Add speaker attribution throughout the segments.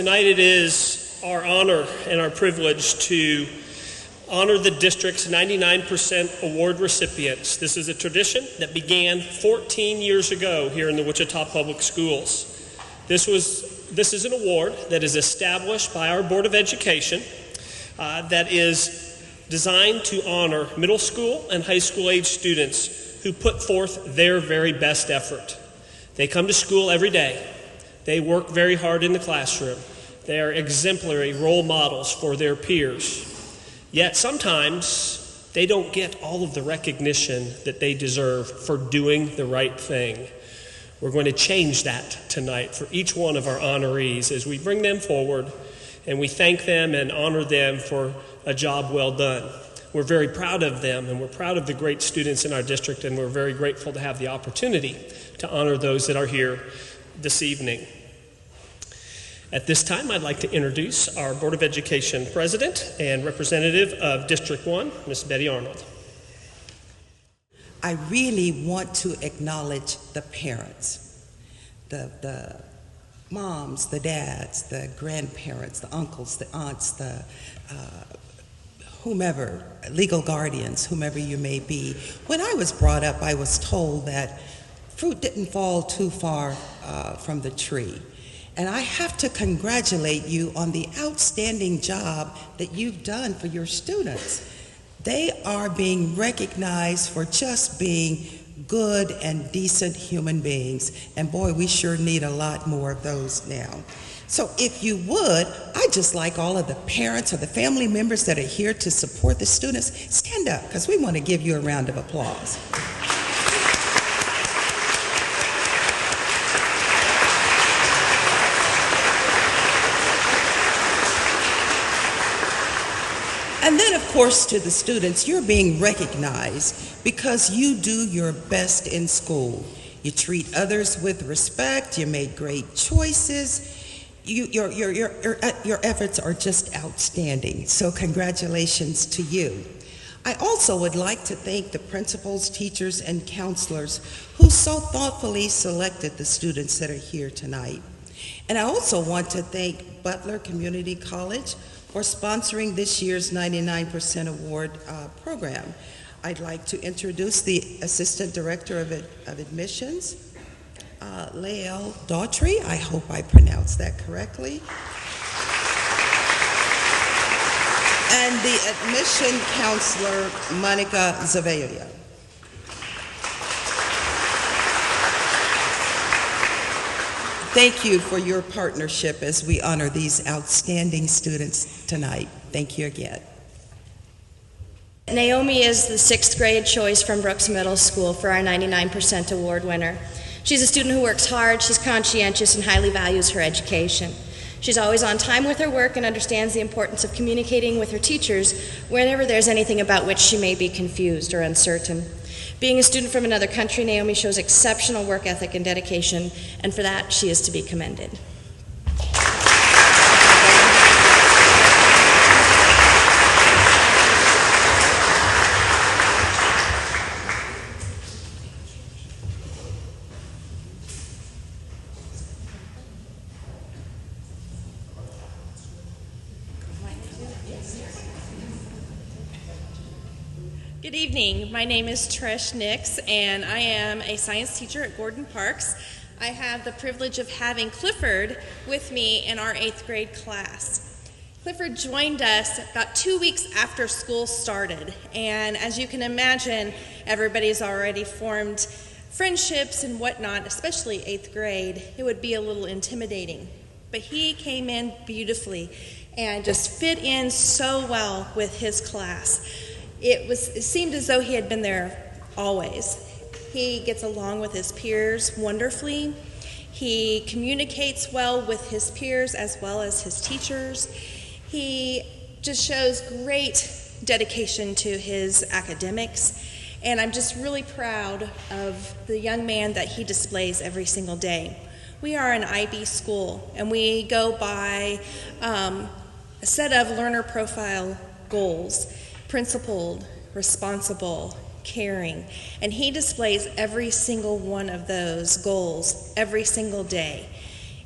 Speaker 1: Tonight it is our honor and our privilege to honor the district's 99% award recipients. This is a tradition that began 14 years ago here in the Wichita Public Schools. This is an award that is established by our Board of Education that is designed to honor middle school and high school age students who put forth their very best effort. They come to school every day. They work very hard in the classroom. They are exemplary role models for their peers. Yet sometimes they don't get all of the recognition that they deserve for doing the right thing. We're going to change that tonight for each one of our honorees as we bring them forward and we thank them and honor them for a job well done. We're very proud of them, and we're proud of the great students in our district, and we're very grateful to have the opportunity to honor those that are here this evening. At this time, I'd like to introduce our Board of Education President and representative of District 1, Ms. Betty Arnold.
Speaker 2: I really want to acknowledge the parents, the moms, the dads, the grandparents, the uncles, the aunts, the whomever, legal guardians, whomever you may be. When I was brought up, I was told that fruit didn't fall too far from the tree. And I have to congratulate you on the outstanding job that you've done for your students. They are being recognized for just being good and decent human beings. And boy, we sure need a lot more of those now. So if you would, I'd just like all of the parents or the family members that are here to support the students, stand up, because we want to give you a round of applause. And then, of course, to the students, you're being recognized because you do your best in school. You treat others with respect. You make great choices. Your efforts are just outstanding. So congratulations to you. I also would like to thank the principals, teachers, and counselors who so thoughtfully selected the students that are here tonight. And I also want to thank Butler Community College for sponsoring this year's 99% Award program. I'd like to introduce the Assistant Director of Admissions, Lael Daughtry. I hope I pronounced that correctly. And the Admission Counselor, Monica Zavelia. Thank you for your partnership as we honor these outstanding students tonight. Thank you again.
Speaker 3: Naomi is the 6th grade choice from Brooks Middle School for our 99% award winner. She's a student who works hard, she's conscientious, and highly values her education. She's always on time with her work and understands the importance of communicating with her teachers whenever there's anything about which she may be confused or uncertain. Being a student from another country, Naomi shows exceptional work ethic and dedication, and for that, she is to be commended.
Speaker 4: Good evening. My name is Trish Nix, and I am a science teacher at Gordon Parks. I have the privilege of having Clifford with me in our 8th grade class. Clifford joined us about 2 weeks after school started, and as you can imagine, everybody's already formed friendships and whatnot, especially 8th grade. It would be a little intimidating, but he came in beautifully and just fit in so well with his class. It seemed as though he had been there always. He gets along with his peers wonderfully. He communicates well with his peers as well as his teachers. He just shows great dedication to his academics, and I'm just really proud of the young man that he displays every single day. We are an IB school, and we go by a set of learner profile goals: principled, responsible, caring. And he displays every single one of those goals every single day.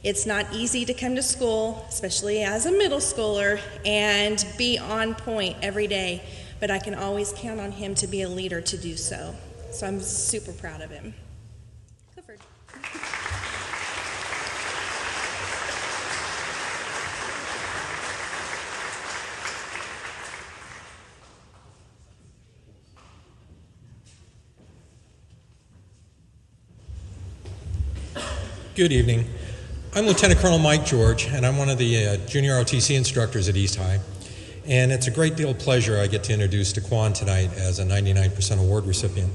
Speaker 4: It's not easy to come to school, especially as a middle schooler, and be on point every day, but I can always count on him to be a leader to do so. So I'm super proud of him. Clifford.
Speaker 5: Good evening. I'm Lieutenant Colonel Mike George, and I'm one of the junior ROTC instructors at East High. And it's a great deal of pleasure I get to introduce Daquan tonight as a 99% award recipient.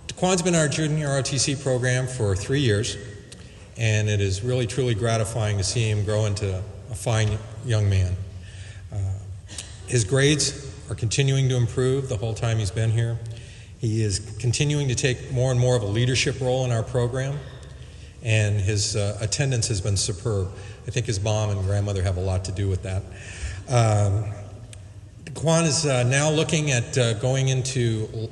Speaker 5: Daquan's been in our junior ROTC program for 3 years, and it is really truly gratifying to see him grow into a fine young man. His grades are continuing to improve the whole time he's been here. He is continuing to take more and more of a leadership role in our program, and his attendance has been superb. I think his mom and grandmother have a lot to do with that. Daquan is now looking at going into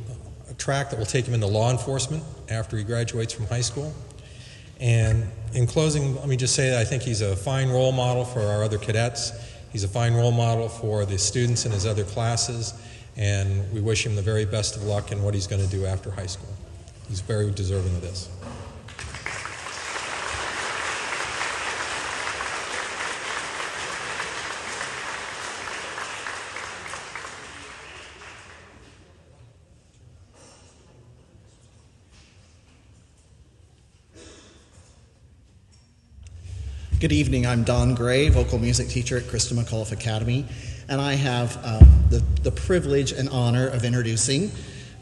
Speaker 5: a track that will take him into law enforcement after he graduates from high school. And in closing, let me just say that I think he's a fine role model for our other cadets. He's a fine role model for the students in his other classes, and we wish him the very best of luck in what he's going to do after high school. He's very deserving of this.
Speaker 6: Good evening, I'm Don Gray, vocal music teacher at Krista McAuliffe Academy, and I have the privilege and honor of introducing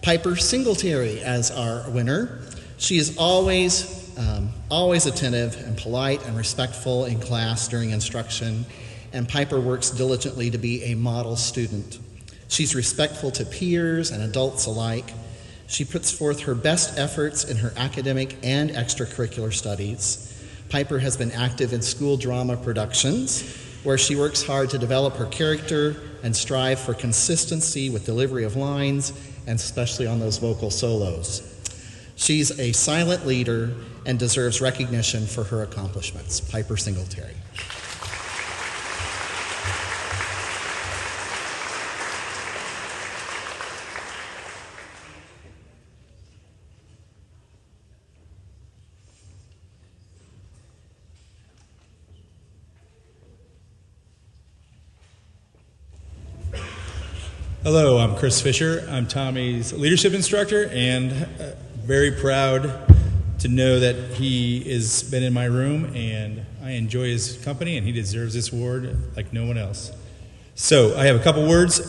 Speaker 6: Piper Singletary as our winner. She is always attentive and polite and respectful in class during instruction, and Piper works diligently to be a model student. She's respectful to peers and adults alike. She puts forth her best efforts in her academic and extracurricular studies. Piper has been active in school drama productions, where she works hard to develop her character and strive for consistency with delivery of lines, and especially on those vocal solos. She's a silent leader and deserves recognition for her accomplishments. Piper Singletary.
Speaker 7: Hello, I'm Chris Fisher. I'm Tommy's leadership instructor, and very proud to know that he has been in my room, and I enjoy his company, and he deserves this award like no one else. So I have a couple words.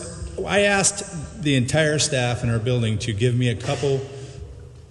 Speaker 7: I asked the entire staff in our building to give me a couple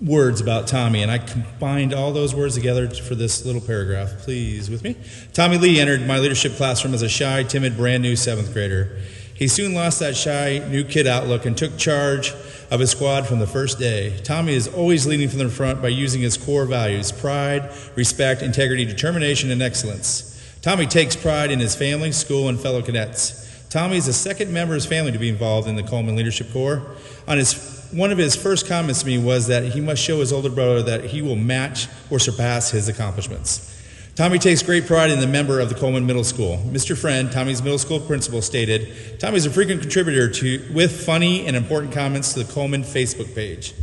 Speaker 7: words about Tommy, and I combined all those words together for this little paragraph. Please with me. Tommy Lee entered my leadership classroom as a shy, timid, brand new 7th grader. He soon lost that shy, new kid outlook and took charge of his squad from the first day. Tommy is always leading from the front by using his core values: pride, respect, integrity, determination, and excellence. Tommy takes pride in his family, school, and fellow cadets. Tommy is the second member of his family to be involved in the Coleman Leadership Corps. One of his first comments to me was that he must show his older brother that he will match or surpass his accomplishments. Tommy takes great pride in the member of the Coleman Middle School. Mr. Friend, Tommy's middle school principal, stated, Tommy is a frequent contributor with funny and important comments to the Coleman Facebook page.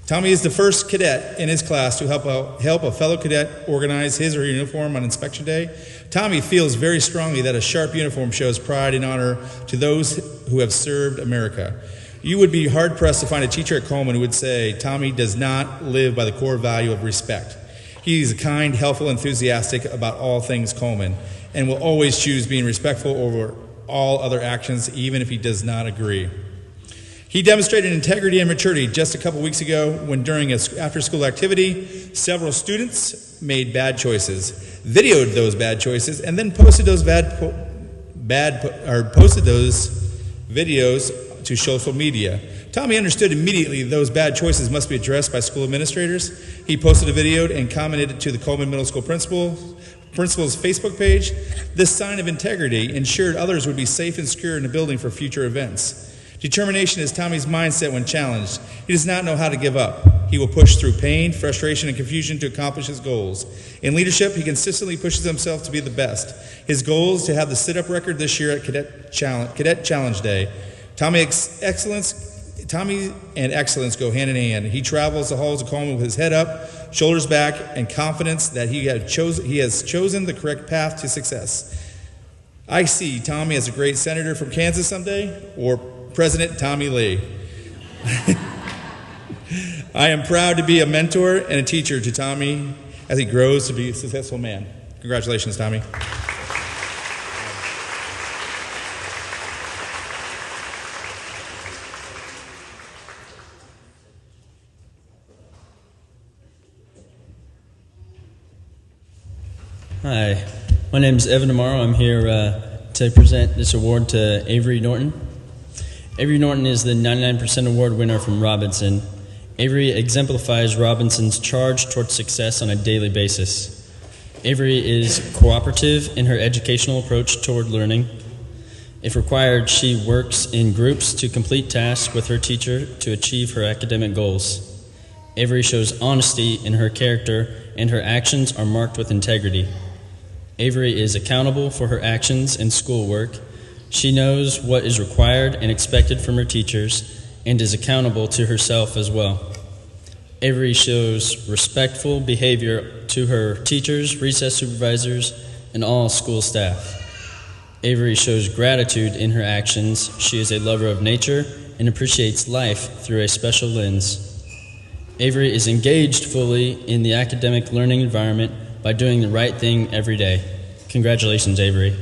Speaker 7: Tommy is the first cadet in his class to help a fellow cadet organize his or her uniform on inspection day. Tommy feels very strongly that a sharp uniform shows pride and honor to those who have served America. You would be hard-pressed to find a teacher at Coleman who would say Tommy does not live by the core value of respect. He's kind, helpful, enthusiastic about all things Coleman, and will always choose being respectful over all other actions, even if he does not agree. He demonstrated integrity and maturity just a couple weeks ago when, during an after-school activity, several students made bad choices, videoed those bad choices, and then posted those posted those videos to social media. Tommy understood immediately those bad choices must be addressed by school administrators. He posted a video and commented it to the Coleman Middle School principal's Facebook page. This sign of integrity ensured others would be safe and secure in the building for future events. Determination is Tommy's mindset when challenged. He does not know how to give up. He will push through pain, frustration, and confusion to accomplish his goals. In leadership, he consistently pushes himself to be the best. His goal is to have the sit-up record this year at Cadet Challenge Day. Tommy and excellence go hand in hand. He travels the halls of Coleman with his head up, shoulders back, and confidence that he has chosen the correct path to success. I see Tommy as a great senator from Kansas someday, or President Tommy Lee. I am proud to be a mentor and a teacher to Tommy as he grows to be a successful man. Congratulations, Tommy.
Speaker 8: Hi, my name is Evan Amaro. I'm here to present this award to Avery Norton. Avery Norton is the 99% award winner from Robinson. Avery exemplifies Robinson's charge towards success on a daily basis. Avery is cooperative in her educational approach toward learning. If required, she works in groups to complete tasks with her teacher to achieve her academic goals. Avery shows honesty in her character, and her actions are marked with integrity. Avery is accountable for her actions and schoolwork. She knows what is required and expected from her teachers and is accountable to herself as well. Avery shows respectful behavior to her teachers, recess supervisors, and all school staff. Avery shows gratitude in her actions. She is a lover of nature and appreciates life through a special lens. Avery is engaged fully in the academic learning environment by doing the right thing every day. Congratulations, Avery.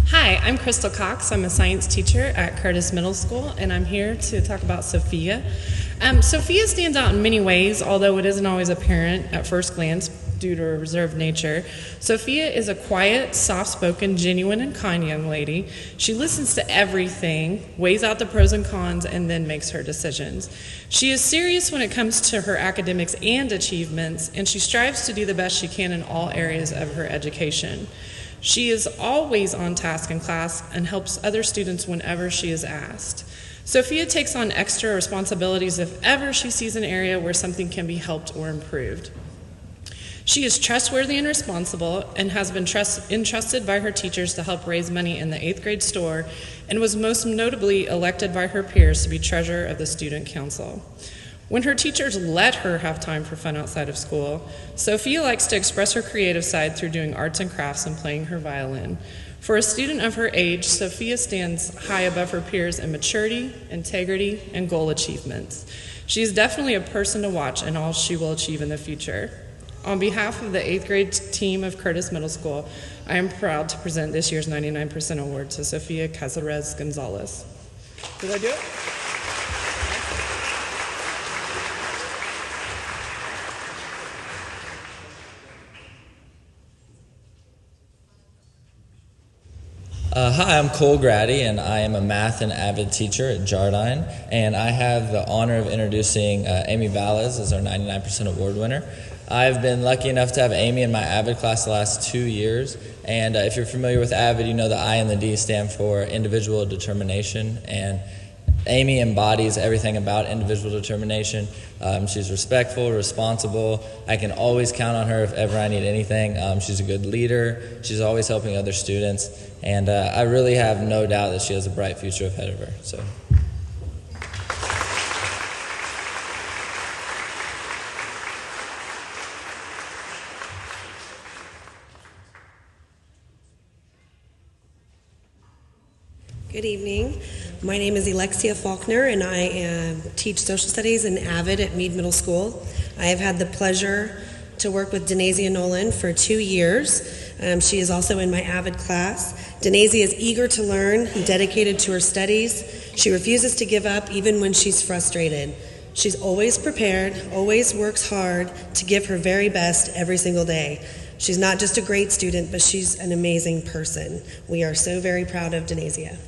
Speaker 9: Hi, I'm Crystal Cox. I'm a science teacher at Curtis Middle School, and I'm here to talk about Sophia. Sophia stands out in many ways, although it isn't always apparent at first glance due to her reserved nature. Sophia is a quiet, soft-spoken, genuine, and kind young lady. She listens to everything, weighs out the pros and cons, and then makes her decisions. She is serious when it comes to her academics and achievements, and she strives to do the best she can in all areas of her education. She is always on task in class and helps other students whenever she is asked. Sophia takes on extra responsibilities if ever she sees an area where something can be helped or improved. She is trustworthy and responsible and has been entrusted by her teachers to help raise money in the 8th grade store and was most notably elected by her peers to be treasurer of the student council. When her teachers let her have time for fun outside of school, Sophia likes to express her creative side through doing arts and crafts and playing her violin. For a student of her age, Sophia stands high above her peers in maturity, integrity, and goal achievements. She is definitely a person to watch in all she will achieve in the future. On behalf of the 8th grade team of Curtis Middle School, I am proud to present this year's 99% award to Sophia Cazares Gonzalez. Did I do it?
Speaker 10: Hi, I'm Cole Grady, and I am a math and avid teacher at Jardine, and I have the honor of introducing Amy Valles as our 99% award winner. I've been lucky enough to have Amy in my AVID class the last 2 years, and if you're familiar with AVID, you know the I and the D stand for individual determination, and Amy embodies everything about individual determination. She's respectful, responsible. I can always count on her if ever I need anything. She's a good leader. She's always helping other students. And I really have no doubt that she has a bright future ahead of her. So.
Speaker 11: Good evening. My name is Alexia Faulkner, and I teach social studies in AVID at Meade Middle School. I have had the pleasure to work with Denasia Nolan for 2 years. She is also in my AVID class. Denasia is eager to learn and dedicated to her studies. She refuses to give up even when she's frustrated. She's always prepared, always works hard to give her very best every single day. She's not just a great student, but she's an amazing person. We are so very proud of Denasia.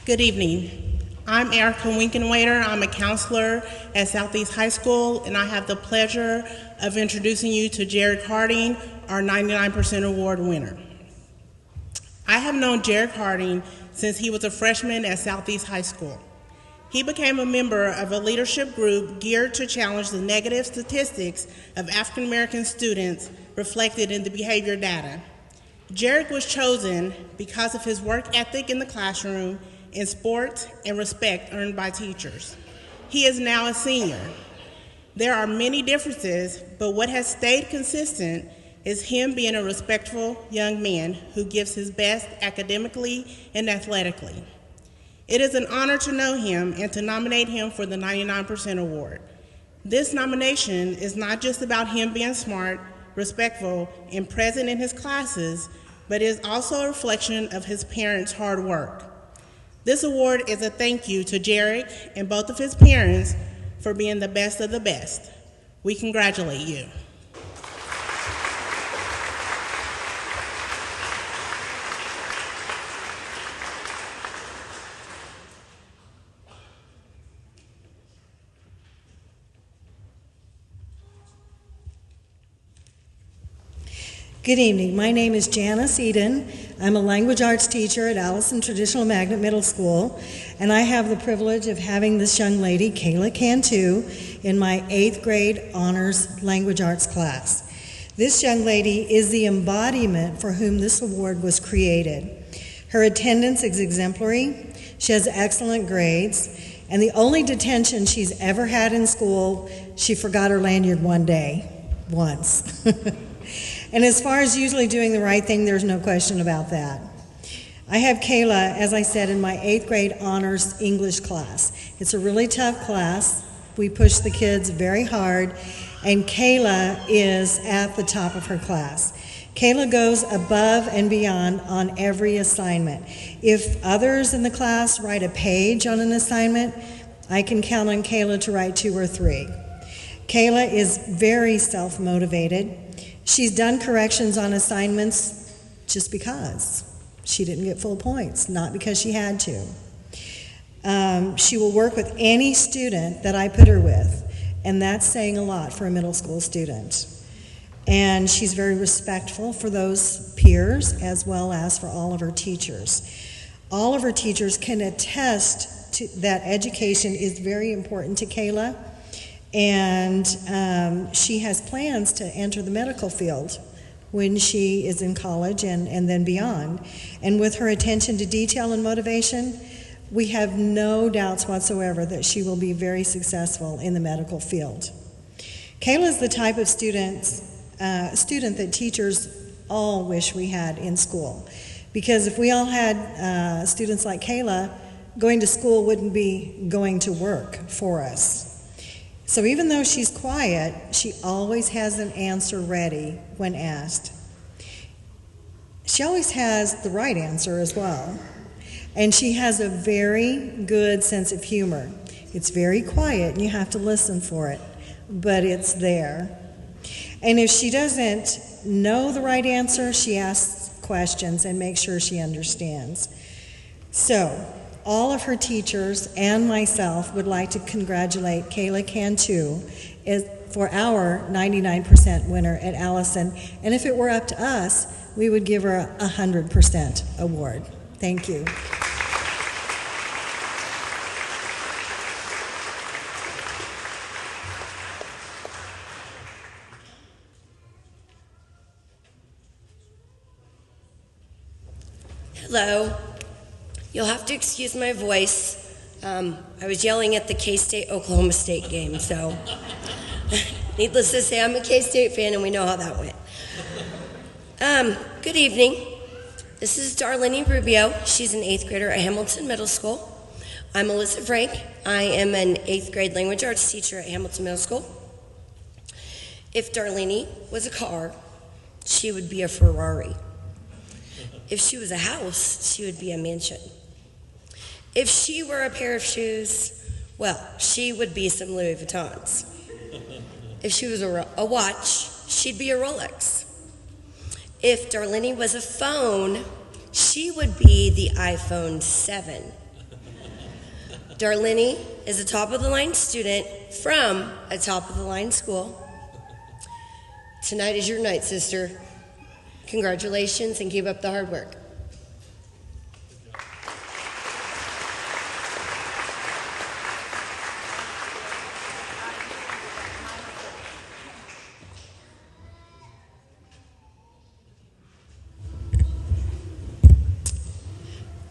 Speaker 12: Good evening. I'm Erica Winkenwaiter. I'm a counselor at Southeast High School, and I have the pleasure of introducing you to Jarek Harding, our 99% award winner. I have known Jarek Harding since he was a freshman at Southeast High School. He became a member of a leadership group geared to challenge the negative statistics of African American students reflected in the behavior data. Jarek was chosen because of his work ethic in the classroom, in sports, and respect earned by teachers. He is now a senior. There are many differences, but what has stayed consistent is him being a respectful young man who gives his best academically and athletically. It is an honor to know him and to nominate him for the 99% award. This nomination is not just about him being smart, respectful, and present in his classes, but is also a reflection of his parents' hard work. This award is a thank you to Jarek and both of his parents for being the best of the best. We congratulate you.
Speaker 13: Good evening. My name is Janice Eden. I'm a language arts teacher at Allison Traditional Magnet Middle School, and I have the privilege of having this young lady, Kayla Cantu, in my 8th grade honors language arts class. This young lady is the embodiment for whom this award was created. Her attendance is exemplary, she has excellent grades, and the only detention she's ever had in school, she forgot her lanyard once. And as far as usually doing the right thing, there's no question about that. I have Kayla, as I said, in my 8th grade honors English class. It's a really tough class. We push the kids very hard, and Kayla is at the top of her class. Kayla goes above and beyond on every assignment. If others in the class write a page on an assignment, I can count on Kayla to write 2 or 3. Kayla is very self-motivated. She's done corrections on assignments just because. She didn't get full points, not because she had to. She will work with any student that I put her with, and that's saying a lot for a middle school student. And she's very respectful for those peers as well as for all of her teachers. All of her teachers can attest to that education is very important to Kayla. And she has plans to enter the medical field when she is in college and then beyond. And with her attention to detail and motivation, we have no doubts whatsoever that she will be very successful in the medical field. Kayla is the type of student that teachers all wish we had in school. Because if we all had students like Kayla, going to school wouldn't be going to work for us. So even though she's quiet, she always has an answer ready when asked. She always has the right answer as well. And she has a very good sense of humor. It's very quiet and you have to listen for it, but it's there. And if she doesn't know the right answer, she asks questions and makes sure she understands. So, all of her teachers and myself would like to congratulate Kayla Cantu for our 99% winner at Allison. And if it were up to us, we would give her a 100% award. Thank you.
Speaker 14: Hello. You'll have to excuse my voice. I was yelling at the K-State-Oklahoma State game, so needless to say, I'm a K-State fan, and we know how that went. Good evening. This is Darlene Rubio. She's an 8th grader at Hamilton Middle School. I'm Alyssa Frank. I am an 8th grade language arts teacher at Hamilton Middle School. If Darlene was a car, she would be a Ferrari. If she was a house, she would be a mansion. If she were a pair of shoes, well, she would be some Louis Vuittons. If she was a watch, she'd be a Rolex. If Darlene was a phone, she would be the iPhone 7. Darlene is a top-of-the-line student from a top-of-the-line school. Tonight is your night, sister. Congratulations, and keep up the hard work.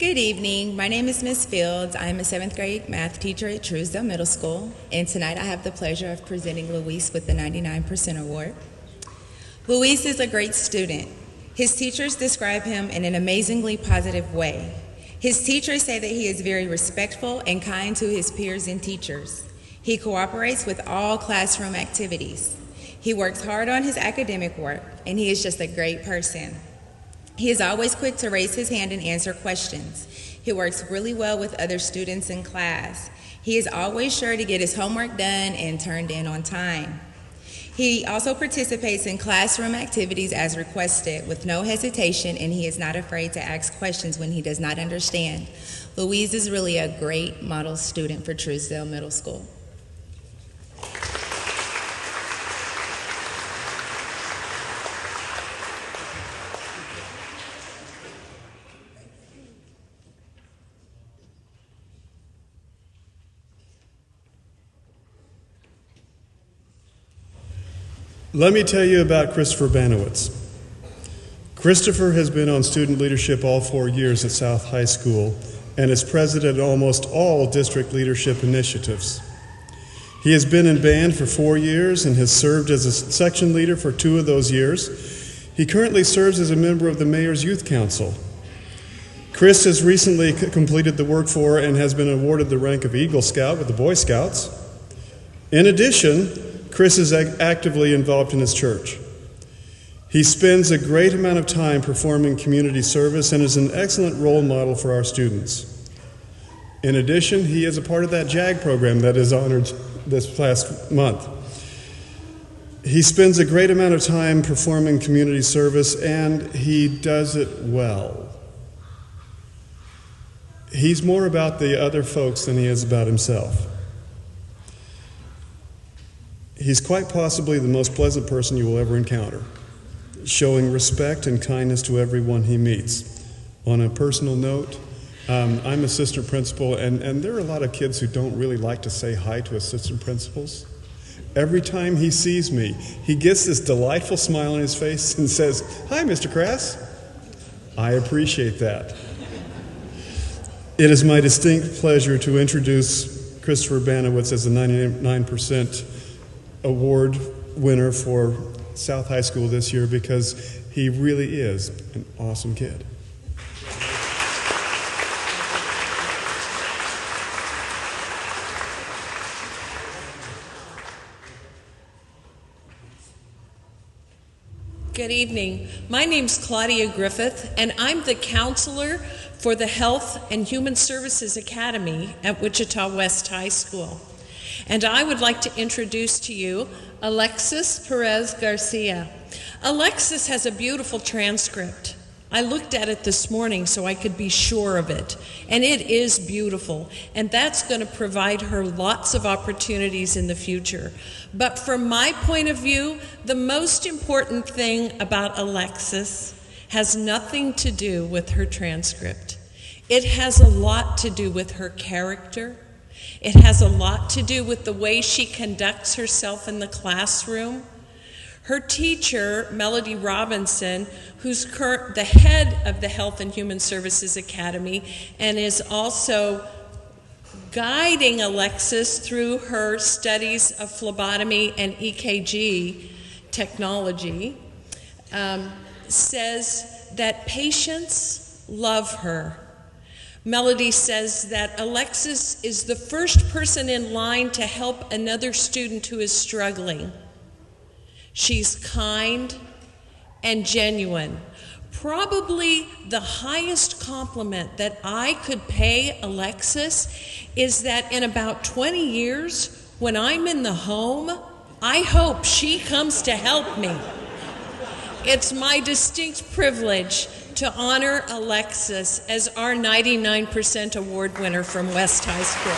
Speaker 15: Good evening. My name is Ms. Fields. I'm a 7th grade math teacher at Truesdale Middle School, and tonight I have the pleasure of presenting Luis with the 99% award. Luis is a great student. His teachers describe him in an amazingly positive way. His teachers say that he is very respectful and kind to his peers and teachers. He cooperates with all classroom activities. He works hard on his academic work, and he is just a great person. He is always quick to raise his hand and answer questions. He works really well with other students in class. He is always sure to get his homework done and turned in on time. He also participates in classroom activities as requested with no hesitation, and he is not afraid to ask questions when he does not understand. Louise is really a great model student for Truesdale Middle School.
Speaker 16: Let me tell you about Christopher Banowitz. Christopher has been on student leadership all 4 years at South High School and is president of almost all district leadership initiatives. He has been in band for 4 years and has served as a section leader for 2 of those years. He currently serves as a member of the Mayor's Youth Council. Chris has recently completed the work for and has been awarded the rank of Eagle Scout with the Boy Scouts. In addition, Chris is actively involved in his church. He spends a great amount of time performing community service and is an excellent role model for our students. In addition, he is a part of that JAG program that is honored this last month. He spends a great amount of time performing community service, and he does it well. He's more about the other folks than he is about himself. He's quite possibly the most pleasant person you will ever encounter, showing respect and kindness to everyone he meets. On a personal note, I'm assistant principal, and there are a lot of kids who don't really like to say hi to assistant principals. Every time he sees me, he gets this delightful smile on his face and says, "Hi, Mr. Crass." I appreciate that. It is my distinct pleasure to introduce Christopher Banowitz as the 99% award winner for South High School this year because he really is an awesome kid.
Speaker 17: Good evening. My name's Claudia Griffith, and I'm the counselor for the Health and Human Services Academy at Wichita West High School. And I would like to introduce to you Alexis Perez Garcia. Alexis has a beautiful transcript. I looked at it this morning so I could be sure of it, and it is beautiful, and that's going to provide her lots of opportunities in the future. But from my point of view, the most important thing about Alexis has nothing to do with her transcript. It has a lot to do with her character. It has a lot to do with the way she conducts herself in the classroom. Her teacher, Melody Robinson, who's the head of the Health and Human Services Academy and is also guiding Alexis through her studies of phlebotomy and EKG technology, says that patients love her. Melody says that Alexis is the first person in line to help another student who is struggling. She's kind and genuine. Probably the highest compliment that I could pay Alexis is that in about 20 years, when I'm in the home, I hope she comes to help me. It's my distinct privilege to honor Alexis as our 99% award winner from West High School.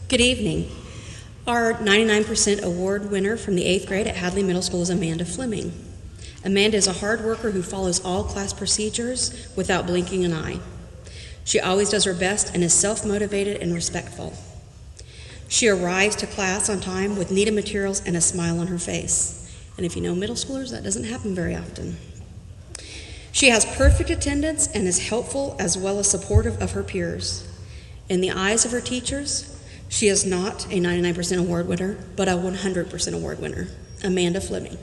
Speaker 18: Good evening. Our 99% award winner from the 8th grade at Hadley Middle School is Amanda Fleming. Amanda is a hard worker who follows all class procedures without blinking an eye. She always does her best and is self-motivated and respectful. She arrives to class on time with needed materials and a smile on her face. And if you know middle schoolers, that doesn't happen very often. She has perfect attendance and is helpful as well as supportive of her peers. In the eyes of her teachers, she is not a 99% award winner, but a 100% award winner. Amanda Fleming.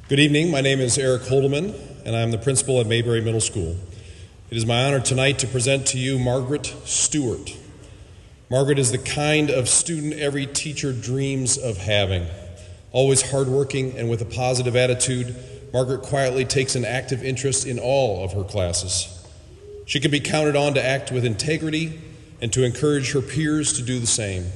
Speaker 19: Good evening. My name is Eric Holdeman, and I'm the principal at Mayberry Middle School. It is my honor tonight to present to you Margaret Stewart. Margaret is the kind of student every teacher dreams of having. Always hardworking and with a positive attitude, Margaret quietly takes an active interest in all of her classes. She can be counted on to act with integrity and to encourage her peers to do the same.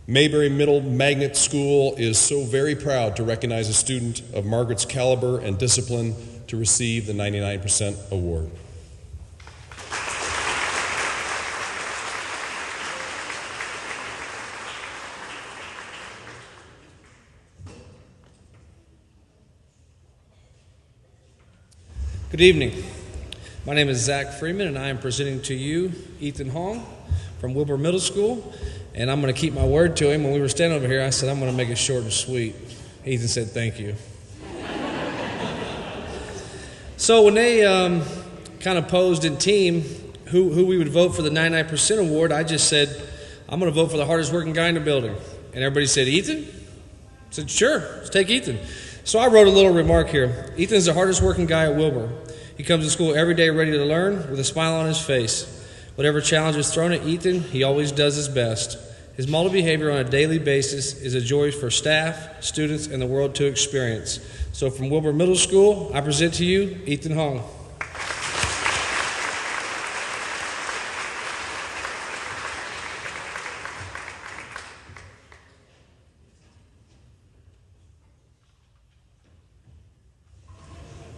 Speaker 19: Mayberry Middle Magnet School is so very proud to recognize a student of Margaret's caliber and discipline to receive the 99% award.
Speaker 20: Good evening. My name is Zach Freeman, and I am presenting to you Ethan Hong from Wilbur Middle School, and I'm going to keep my word to him. When we were standing over here, I said, I'm going to make it short and sweet. Ethan said, thank you. So when they kind of posed in team who we would vote for the 99% award, I just said, I'm going to vote for the hardest working guy in the building. And everybody said, Ethan? I said, sure, let's take Ethan. So I wrote a little remark here. Ethan is the hardest working guy at Wilbur. He comes to school every day ready to learn with a smile on his face. Whatever challenge is thrown at Ethan, he always does his best. His model behavior on a daily basis is a joy for staff, students, and the world to experience. So from Wilbur Middle School, I present to you Ethan Hong.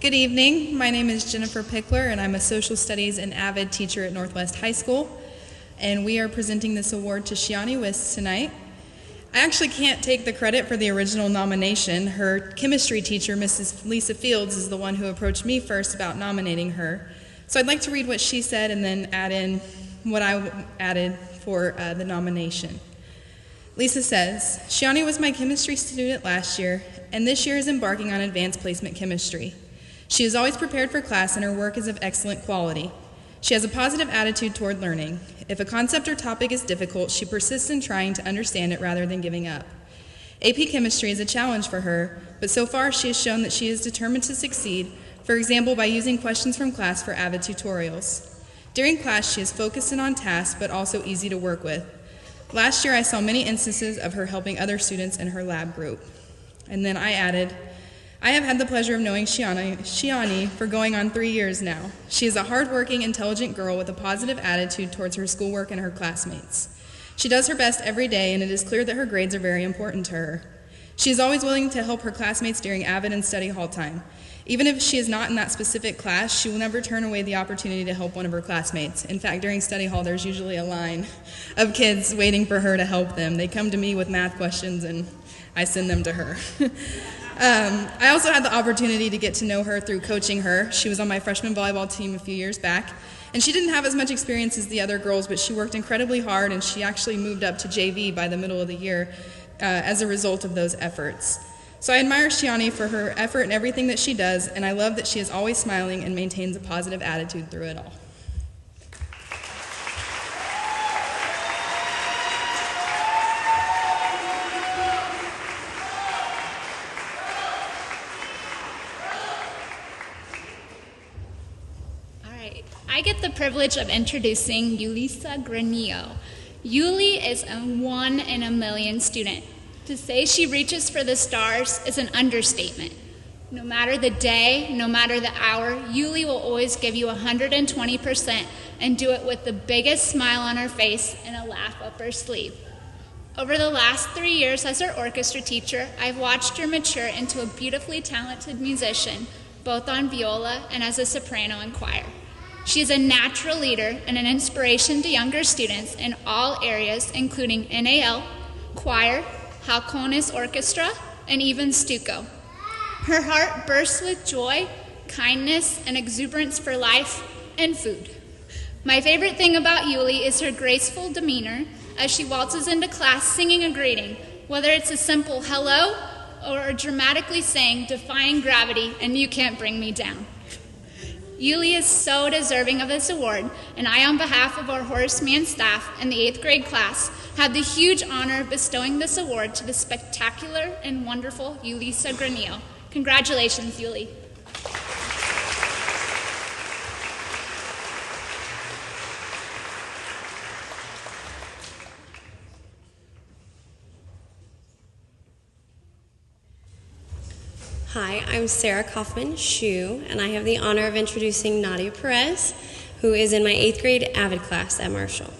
Speaker 21: Good evening. My name is Jennifer Pickler, and I'm a social studies and avid teacher at Northwest High School. And we are presenting this award to Shiani Wiss tonight. I actually can't take the credit for the original nomination. Her chemistry teacher, Mrs. Lisa Fields, is the one who approached me first about nominating her. So I'd like to read what she said and then add in what I added for the nomination. Lisa says, Shiani was my chemistry student last year, and this year is embarking on advanced placement chemistry. She is always prepared for class, and her work is of excellent quality. She has a positive attitude toward learning. If a concept or topic is difficult, she persists in trying to understand it rather than giving up. AP Chemistry is a challenge for her, but so far she has shown that she is determined to succeed, for example, by using questions from class for avid tutorials. During class, she is focused and on task, but also easy to work with. Last year, I saw many instances of her helping other students in her lab group. And then I added, I have had the pleasure of knowing Shiani for going on 3 years now. She is a hardworking, intelligent girl with a positive attitude towards her schoolwork and her classmates. She does her best every day, and it is clear that her grades are very important to her. She is always willing to help her classmates during AVID and study hall time. Even if she is not in that specific class, she will never turn away the opportunity to help one of her classmates. In fact, during study hall, there's usually a line of kids waiting for her to help them. They come to me with math questions, and I send them to her. I also had the opportunity to get to know her through coaching her. She was on my freshman volleyball team a few years back, and she didn't have as much experience as the other girls, but she worked incredibly hard, and she actually moved up to JV by the middle of the year as a result of those efforts. So I admire Shiani for her effort and everything that she does, and I love that she is always smiling and maintains a positive attitude through it all.
Speaker 1: get the privilege of introducing Yulisa Granillo. Yuli is a 1 in a million student. To say she reaches for the stars is an understatement. No matter the day, no matter the hour, Yuli will always give you 120% and do it with the biggest smile on her face and a laugh up her sleeve. Over the last 3 years as her orchestra teacher, I've watched her mature into a beautifully talented musician, both on viola and as a soprano and choir. She is a natural leader and an inspiration to younger students in all areas, including NAL, choir, Halcones Orchestra, and even Stuco. Her heart bursts with joy, kindness, and exuberance for life and food. My favorite thing about Yuli is her graceful demeanor as she waltzes into class singing a greeting, whether it's a simple hello or dramatically saying, defying gravity, and you can't bring me down. Yuli is so deserving of this award, and I, on behalf of our Horace Mann staff and the 8th grade class, have the huge honor of bestowing this award to the spectacular and wonderful Yulisa Granillo. Congratulations, Yuli.
Speaker 22: Hi, I'm Sarah Kaufman-Shu, and I have the honor of introducing Nadia Perez, who is in my 8th grade AVID class at Marshall.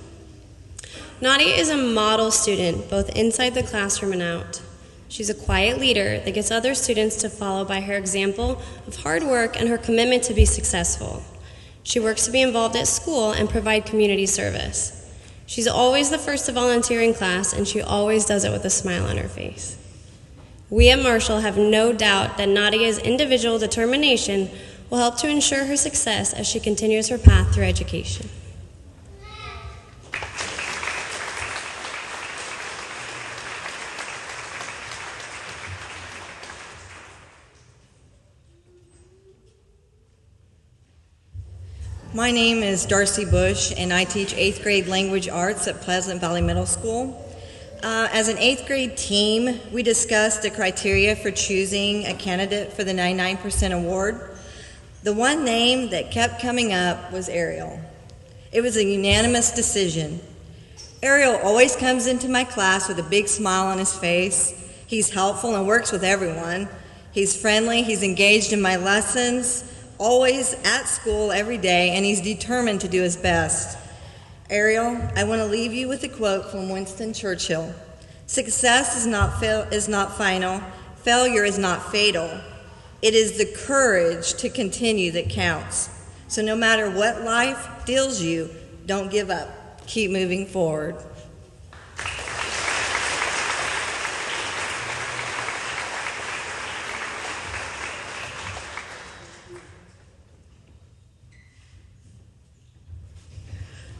Speaker 22: Nadia is a model student, both inside the classroom and out. She's a quiet leader that gets other students to follow by her example of hard work and her commitment to be successful. She works to be involved at school and provide community service. She's always the first to volunteer in class, and she always does it with a smile on her face. We at Marshall have no doubt that Nadia's individual determination will help to ensure her success as she continues her path through education.
Speaker 23: My name is Darcy Bush, and I teach 8th grade language arts at Pleasant Valley Middle School. As an 8th grade team, we discussed the criteria for choosing a candidate for the 99% award. The one name that kept coming up was Ariel. It was a unanimous decision. Ariel always comes into my class with a big smile on his face. He's helpful and works with everyone. He's friendly, he's engaged in my lessons, always at school every day, and he's determined to do his best. Ariel, I want to leave you with a quote from Winston Churchill. Success is not final. Failure is not fatal. It is the courage to continue that counts. So no matter what life deals you, don't give up. Keep moving forward.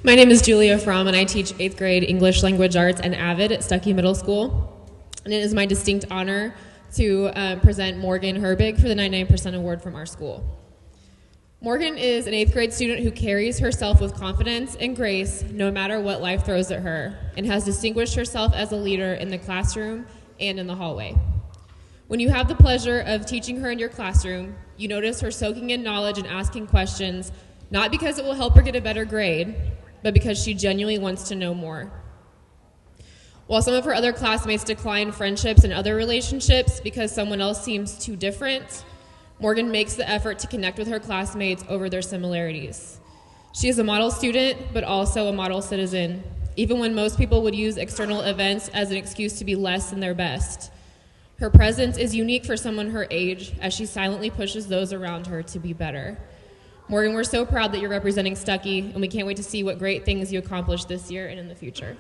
Speaker 24: My name is Julia Fromm, and I teach 8th grade English Language Arts and AVID at Stuckey Middle School. And it is my distinct honor to present Morgan Herbig for the 99% award from our school. Morgan is an 8th grade student who carries herself with confidence and grace no matter what life throws at her, and has distinguished herself as a leader in the classroom and in the hallway. When you have the pleasure of teaching her in your classroom, you notice her soaking in knowledge and asking questions, not because it will help her get a better grade, but because she genuinely wants to know more. While some of her other classmates decline friendships and other relationships because someone else seems too different, Morgan makes the effort to connect with her classmates over their similarities. She is a model student, but also a model citizen, even when most people would use external events as an excuse to be less than their best. Her presence is unique for someone her age, as she silently pushes those around her to be better. Morgan, we're so proud that you're representing Stuckey, and we can't wait to see what great things you accomplish this year and in the future.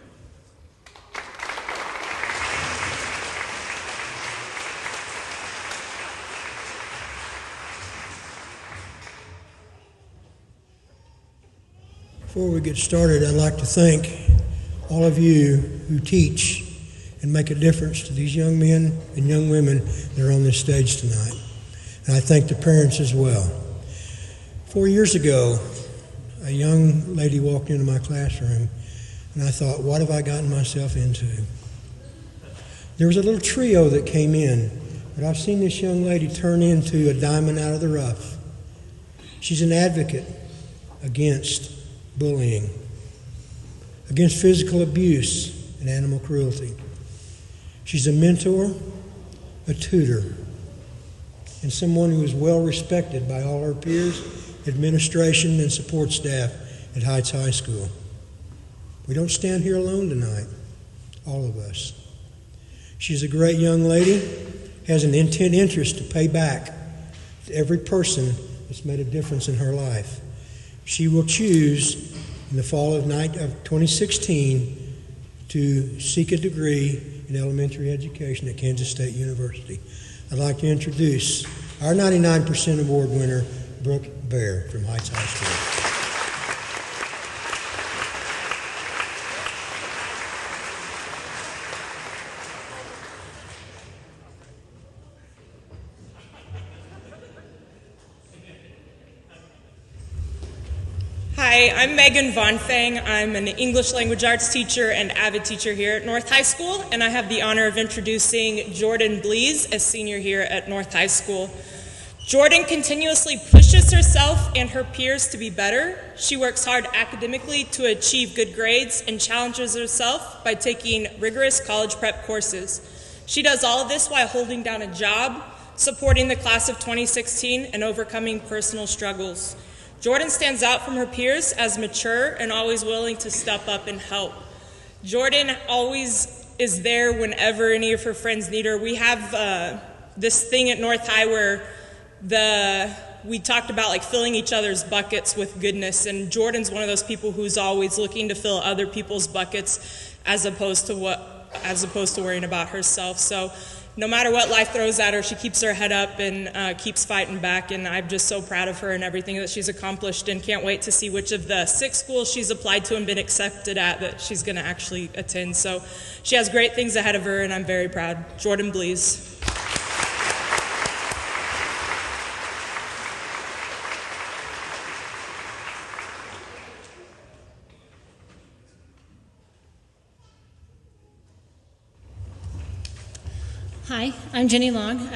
Speaker 25: Before we get started, I'd like to thank all of you who teach and make a difference to these young men and young women that are on this stage tonight. And I thank the parents as well. 4 years ago, a young lady walked into my classroom, and I thought, what have I gotten myself into? There was a little trio that came in, but I've seen this young lady turn into a diamond out of the rough. She's an advocate, against bullying, against physical abuse and animal cruelty. She's a mentor, a tutor, and someone who is well respected by all her peers, administration, and support staff at Heights High School. We don't stand here alone tonight, all of us. She's a great young lady, has an intent interest to pay back to every person that's made a difference in her life. She will choose in the fall of 2016 to seek a degree in elementary education at Kansas State University. I'd like to introduce our 99% award winner, Brooke Bear from Heights High School.
Speaker 2: Hi, I'm Megan Von Fang. I'm an English language arts teacher and AVID teacher here at North High School, and I have the honor of introducing Jordan Blees, a senior here at North High School. Jordan continuously pushes herself and her peers to be better. She works hard academically to achieve good grades and challenges herself by taking rigorous college prep courses. She does all of this while holding down a job, supporting the class of 2016, and overcoming personal struggles. Jordan stands out from her peers as mature and always willing to step up and help. Jordan always is there whenever any of her friends need her. We have this thing at North High where we talked about like filling each other's buckets with goodness, and Jordan's one of those people who's always looking to fill other people's buckets as opposed to worrying about herself. So no matter what life throws at her, she keeps her head up and keeps fighting back, and I'm just so proud of her and everything that she's accomplished, and can't wait to see which of the 6 schools she's applied to and been accepted at that she's going to actually attend. So she has great things ahead of her, and I'm very proud. Jordan Blees.
Speaker 3: Hi, I'm Jenny Long.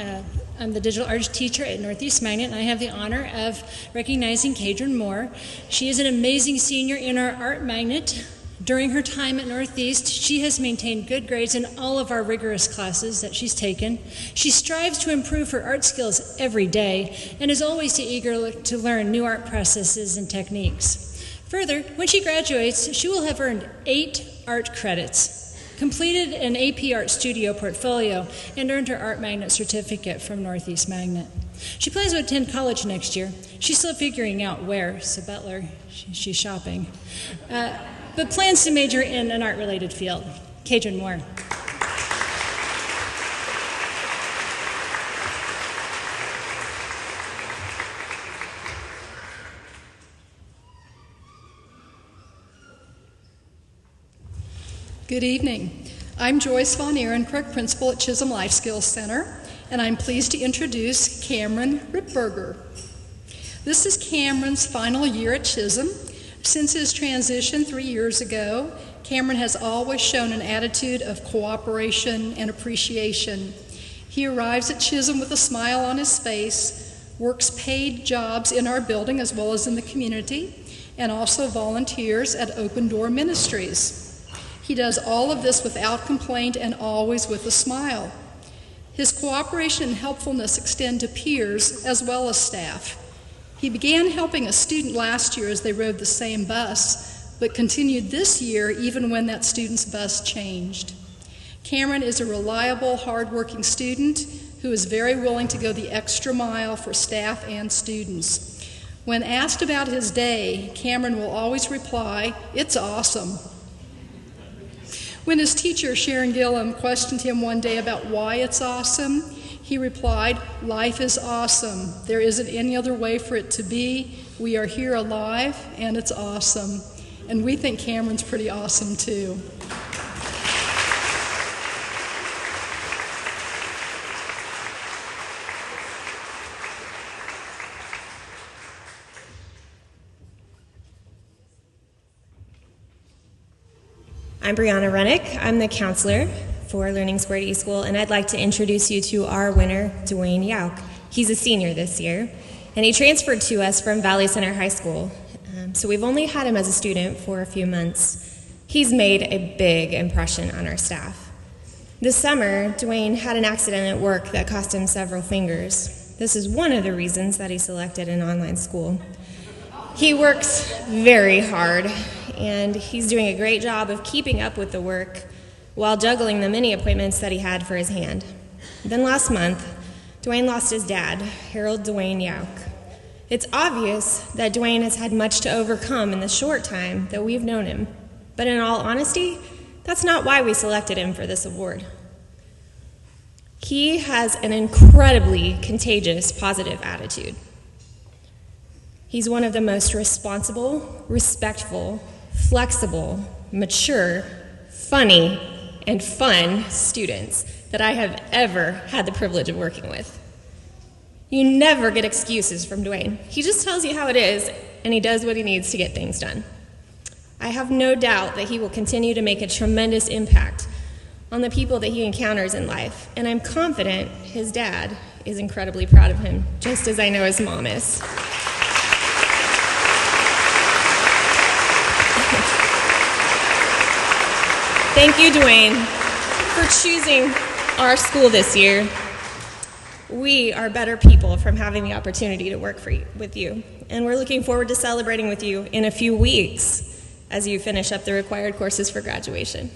Speaker 3: I'm the digital arts teacher at Northeast Magnet, and I have the honor of recognizing Kadron Moore. She is an amazing senior in our art magnet. During her time at Northeast, she has maintained good grades in all of our rigorous classes that she's taken. She strives to improve her art skills every day and is always eager to learn new art processes and techniques. Further, when she graduates, she will have earned 8 art credits, completed an AP Art Studio portfolio, and earned her Art Magnet certificate from Northeast Magnet. She plans to attend college next year. She's still figuring out where, so Butler, she's shopping, but plans to major in an art-related field. Kadron Moore.
Speaker 4: Good evening. I'm Joyce Von Ehrenkirk, principal at Chisholm Life Skills Center, and I'm pleased to introduce Cameron Ripberger. This is Cameron's final year at Chisholm. Since his transition 3 years ago, Cameron has always shown an attitude of cooperation and appreciation. He arrives at Chisholm with a smile on his face, works paid jobs in our building as well as in the community, and also volunteers at Open Door Ministries. He does all of this without complaint and always with a smile. His cooperation and helpfulness extend to peers as well as staff. He began helping a student last year as they rode the same bus, but continued this year even when that student's bus changed. Cameron is a reliable, hardworking student who is very willing to go the extra mile for staff and students. When asked about his day, Cameron will always reply, "It's awesome." When his teacher, Sharon Gillum, questioned him one day about why it's awesome, he replied, "Life is awesome. There isn't any other way for it to be. We are here alive, and it's awesome." And we think Cameron's pretty awesome, too.
Speaker 5: I'm Brianna Rennick. I'm the counselor for Learning Squared eSchool, and I'd like to introduce you to our winner, Dwayne Yauk. He's a senior this year, and he transferred to us from Valley Center High School. So we've only had him as a student for a few months. He's made a big impression on our staff. This summer, Dwayne had an accident at work that cost him several fingers. This is one of the reasons that he selected an online school. He works very hard, and he's doing a great job of keeping up with the work while juggling the many appointments that he had for his hand. Then last month, Dwayne lost his dad, Harold Dwayne Yauk. It's obvious that Dwayne has had much to overcome in the short time that we've known him. But in all honesty, that's not why we selected him for this award. He has an incredibly contagious, positive attitude. He's one of the most responsible, respectful, flexible, mature, funny, and fun students that I have ever had the privilege of working with. You never get excuses from Dwayne. He just tells you how it is, and he does what he needs to get things done. I have no doubt that he will continue to make a tremendous impact on the people that he encounters in life, and I'm confident his dad is incredibly proud of him, just as I know his mom is. Thank you, Dwayne, for choosing our school this year. We are better people from having the opportunity to work with you, and we're looking forward to celebrating with you in a few weeks as you finish up the required courses for graduation.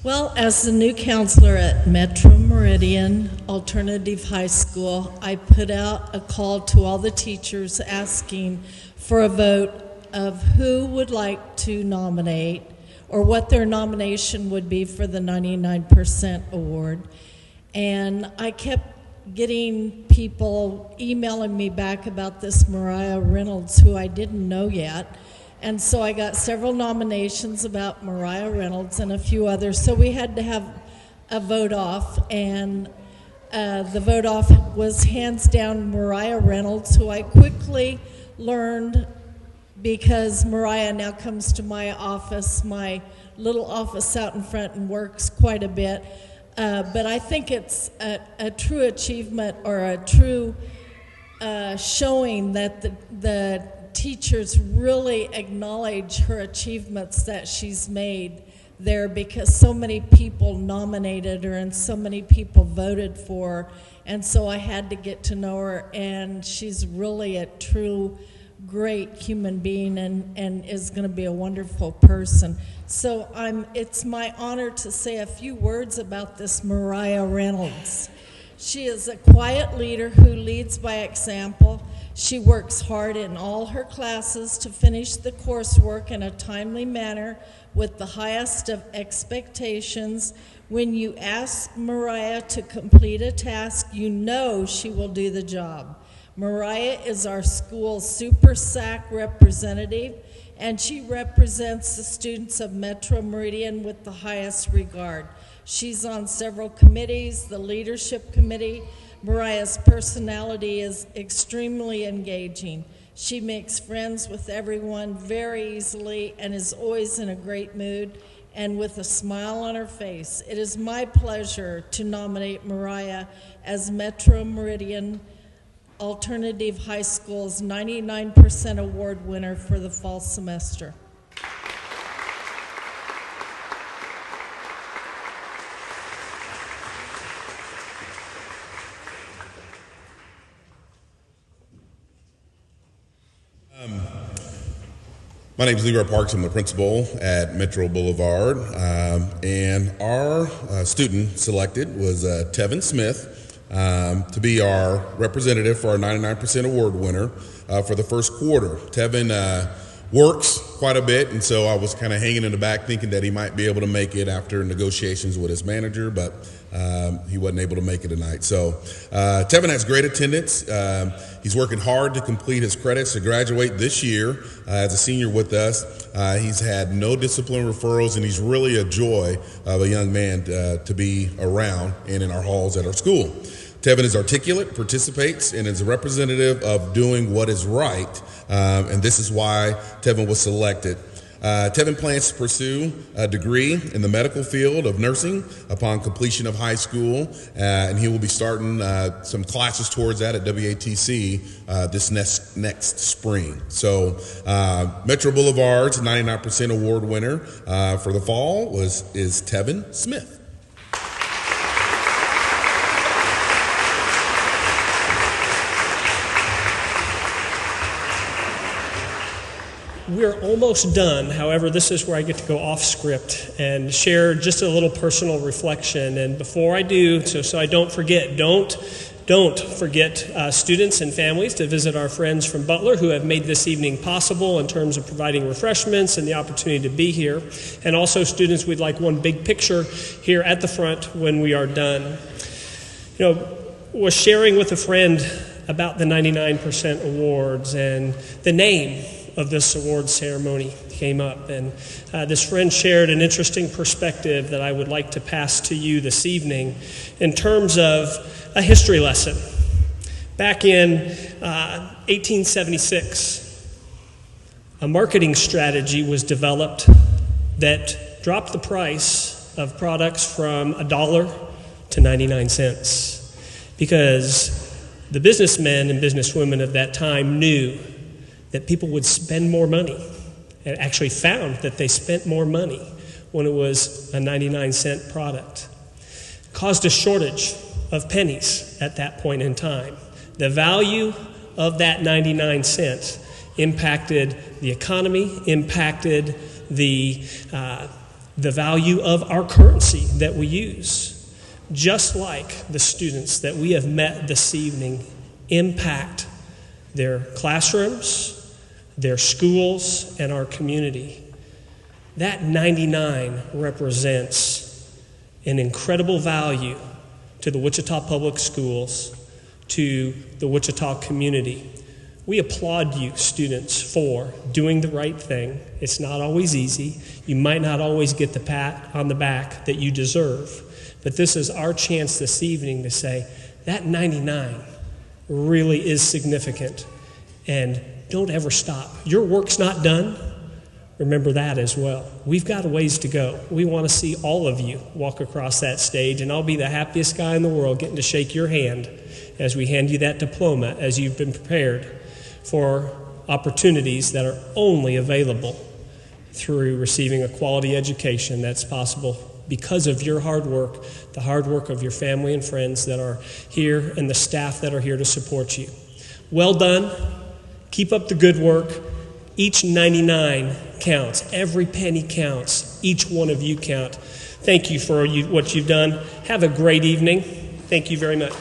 Speaker 6: Well, as the new counselor at Metro Meridian Alternative High School, I put out a call to all the teachers asking for a vote of who would like to nominate or what their nomination would be for the 99% award. And I kept getting people emailing me back about this Mariah Reynolds, who I didn't know yet. And so I got several nominations about Mariah Reynolds and a few others. So we had to have a vote off, and the vote off was hands down Mariah Reynolds, who I quickly learned, because Mariah now comes to my office, my little office out in front, and works quite a bit. But I think it's a true achievement, or a true showing that the teachers really acknowledge her achievements that she's made there, because so many people nominated her and so many people voted for her. And so I had to get to know her, and she's really a true great human being, and is going to be a wonderful person. So it's my honor to say a few words about this Mariah Reynolds. She is a quiet leader who leads by example. She works hard in all her classes to finish the coursework in a timely manner with the highest of expectations. When you ask Mariah to complete a task, you know she will do the job. Mariah is our school's Super SAC representative, and she represents the students of Metro Meridian with the highest regard. She's on several committees, the leadership committee. Mariah's personality is extremely engaging. She makes friends with everyone very easily and is always in a great mood and with a smile on her face. It is my pleasure to nominate Mariah as Metro Meridian Alternative High School's 99% award winner for the fall semester.
Speaker 7: My name is Leroy Parks. I'm the principal at Metro Boulevard, and our student selected was Tevin Smith to be our representative for our 99% award winner for the first quarter. Tevin works quite a bit, and so I was kind of hanging in the back thinking that he might be able to make it after negotiations with his manager, but he wasn't able to make it tonight. So Tevin has great attendance. He's working hard to complete his credits to graduate this year as a senior with us. He's had no discipline referrals, and he's really a joy of a young man to be around and in our halls at our school. Tevin is articulate, participates, and is a representative of doing what is right, and this is why Tevin was selected. Tevin plans to pursue a degree in the medical field of nursing upon completion of high school, and he will be starting some classes towards that at WATC this next spring. So Metro Boulevard's 99% award winner for the fall is Tevin Smith.
Speaker 8: We're almost done. However, this is where I get to go off script and share just a little personal reflection. And before I do, so I don't forget, don't forget students and families to visit our friends from Butler who have made this evening possible in terms of providing refreshments and the opportunity to be here. And also students, we'd like one big picture here at the front when we are done. You know, was sharing with a friend about the 99% awards, and the name of this award ceremony came up, and this friend shared an interesting perspective that I would like to pass to you this evening in terms of a history lesson. Back in 1876, a marketing strategy was developed that dropped the price of products from $1 to 99 cents because the businessmen and businesswomen of that time knew that people would spend more money, and actually found that they spent more money when it was a 99-cent product. It caused a shortage of pennies at that point in time. The value of that 99 cents impacted the economy, impacted the value of our currency that we use. Just like the students that we have met this evening impact their classrooms, their schools, and our community. That 99 represents an incredible value to the Wichita Public Schools, to the Wichita community. We applaud you, students, for doing the right thing. It's not always easy. You might not always get the pat on the back that you deserve, but this is our chance this evening to say, that 99 really is significant, and don't ever stop. Your work's not done. Remember that as well. We've got a ways to go. We want to see all of you walk across that stage, and I'll be the happiest guy in the world getting to shake your hand as we hand you that diploma, as you've been prepared for opportunities that are only available through receiving a quality education that's possible because of your hard work, the hard work of your family and friends that are here, and the staff that are here to support you. Well done. Keep up the good work. Each 99 counts. Every penny counts. Each one of you count. Thank you for what you've done. Have a great evening. Thank you very much.